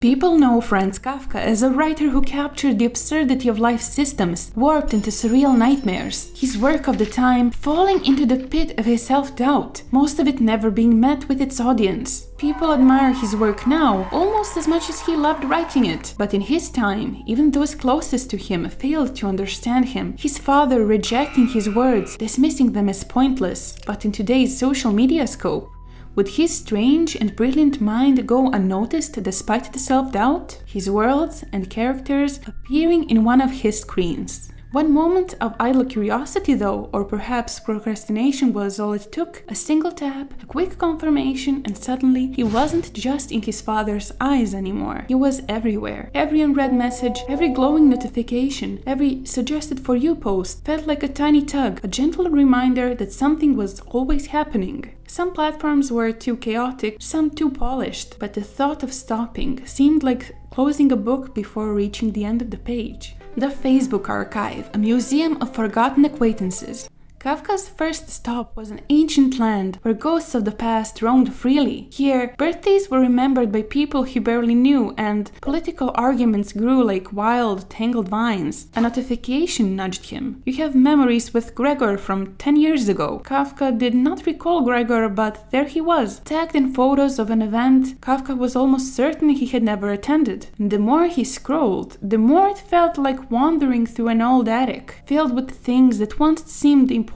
People know Franz Kafka as a writer who captured the absurdity of life systems, warped into surreal nightmares. His work of the time falling into the pit of his self-doubt, most of it never being met with its audience. People admire his work now almost as much as he loved writing it, but in his time, even those closest to him failed to understand him, his father rejecting his words, dismissing them as pointless. But in today's social media scope, would his strange and brilliant mind go unnoticed despite the self-doubt? His worlds and characters appearing in one of his screens. One moment of idle curiosity though, or perhaps procrastination was all it took, a single tap, a quick confirmation, and suddenly he wasn't just in his father's eyes anymore. He was everywhere. Every unread message, every glowing notification, every suggested for you post felt like a tiny tug, a gentle reminder that something was always happening. Some platforms were too chaotic, some too polished, but the thought of stopping seemed like closing a book before reaching the end of the page. The Facebook Archive, a museum of forgotten acquaintances. Kafka's first stop was an ancient land where ghosts of the past roamed freely. Here, birthdays were remembered by people he barely knew, and political arguments grew like wild, tangled vines. A notification nudged him. You have memories with Gregor from 10 years ago. Kafka did not recall Gregor, but there he was, tagged in photos of an event Kafka was almost certain he had never attended. And the more he scrolled, the more it felt like wandering through an old attic, filled with things that once seemed important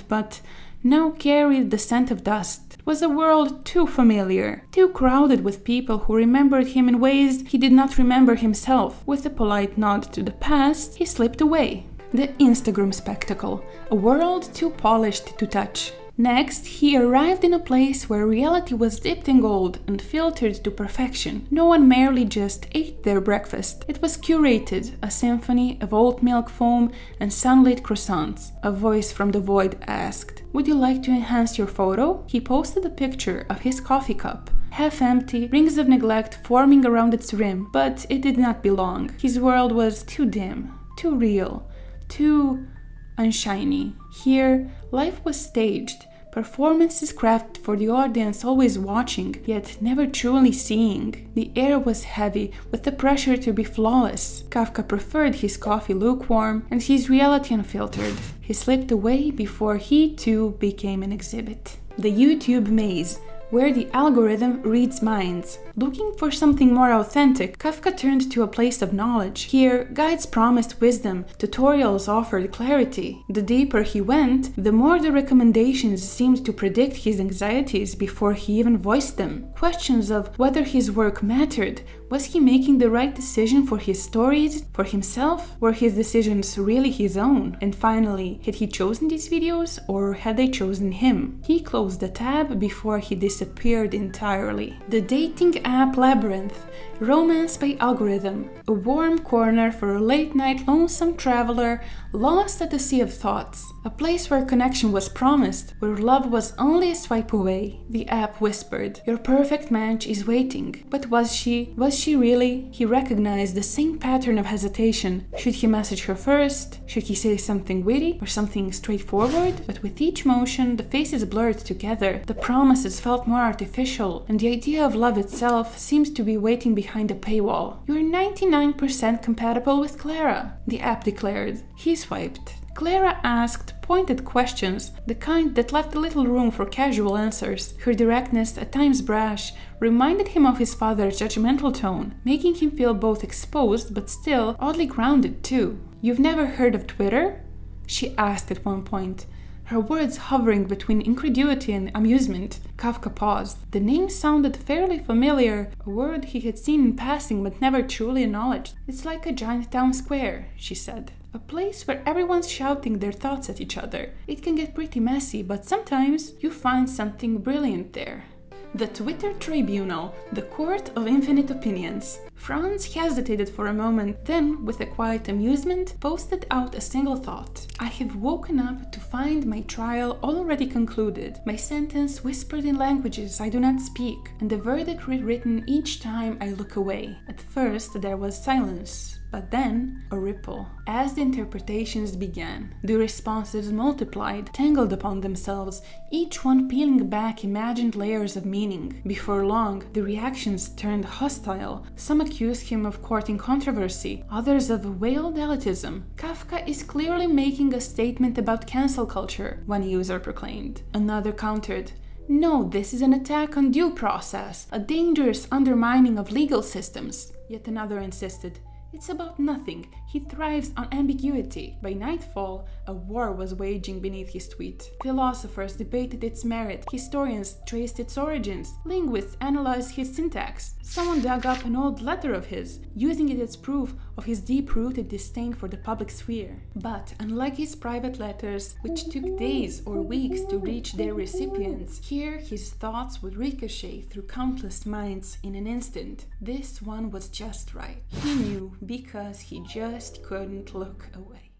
but now carried the scent of dust. It was a world too familiar, too crowded with people who remembered him in ways he did not remember himself. With a polite nod to the past, he slipped away. The Instagram spectacle, a world too polished to touch. Next, he arrived in a place where reality was dipped in gold and filtered to perfection. No one merely just ate their breakfast. It was curated, a symphony of oat milk foam and sunlit croissants. A voice from the void asked, "Would you like to enhance your photo?" He posted a picture of his coffee cup, half empty, rings of neglect forming around its rim, but it did not belong. His world was too dim, too real, too unshiny. Here, life was staged, performances crafted for the audience always watching, yet never truly seeing. The air was heavy, with the pressure to be flawless. Kafka preferred his coffee lukewarm and his reality unfiltered. He slipped away before he too became an exhibit. The YouTube maze, where the algorithm reads minds. Looking for something more authentic, Kafka turned to a place of knowledge. Here, guides promised wisdom, tutorials offered clarity. The deeper he went, the more the recommendations seemed to predict his anxieties before he even voiced them. Questions of whether his work mattered. Was he making the right decision for his stories, for himself? Were his decisions really his own? And finally, had he chosen these videos or had they chosen him? He closed the tab before he disappeared entirely. The dating app labyrinth, romance by algorithm, a warm corner for a late-night lonesome traveler lost at the sea of thoughts, a place where connection was promised, where love was only a swipe away. The app whispered, "Your perfect match is waiting." But was she? Was she really? He recognized the same pattern of hesitation. Should he message her first? Should he say something witty or something straightforward? But with each motion, the faces blurred together. The promises felt more artificial, and the idea of love itself seems to be waiting behind a paywall. "You're 99% compatible with Clara," the app declared. He swiped. Clara asked pointed questions, the kind that left little room for casual answers. Her directness, at times brash, reminded him of his father's judgmental tone, making him feel both exposed but still oddly grounded too. "You've never heard of Twitter?" she asked at one point, her words hovering between incredulity and amusement. Kafka paused. The name sounded fairly familiar, a word he had seen in passing but never truly acknowledged. "It's like a giant town square," she said. "A place where everyone's shouting their thoughts at each other. It can get pretty messy, but sometimes you find something brilliant there." The Twitter Tribunal, the court of infinite opinions. Franz hesitated for a moment, then, with a quiet amusement, posted out a single thought. "I have woken up to find my trial already concluded, my sentence whispered in languages I do not speak, and the verdict rewritten each time I look away." At first there was silence, but then a ripple. As the interpretations began, the responses multiplied, tangled upon themselves, each one peeling back imagined layers of meaning. meaning. Before long, the reactions turned hostile. Some accused him of courting controversy, others of veiled elitism. Kafka is clearly making a statement about cancel culture, one user proclaimed. Another countered, "No, this is an attack on due process, a dangerous undermining of legal systems." Yet another insisted, "It's about nothing. He thrives on ambiguity." By nightfall, a war was waging beneath his tweet. Philosophers debated its merit, historians traced its origins, linguists analyzed his syntax. Someone dug up an old letter of his, using it as proof of his deep-rooted disdain for the public sphere. But unlike his private letters, which took days or weeks to reach their recipients, here his thoughts would ricochet through countless minds in an instant. This one was just right. He knew because he just couldn't look away.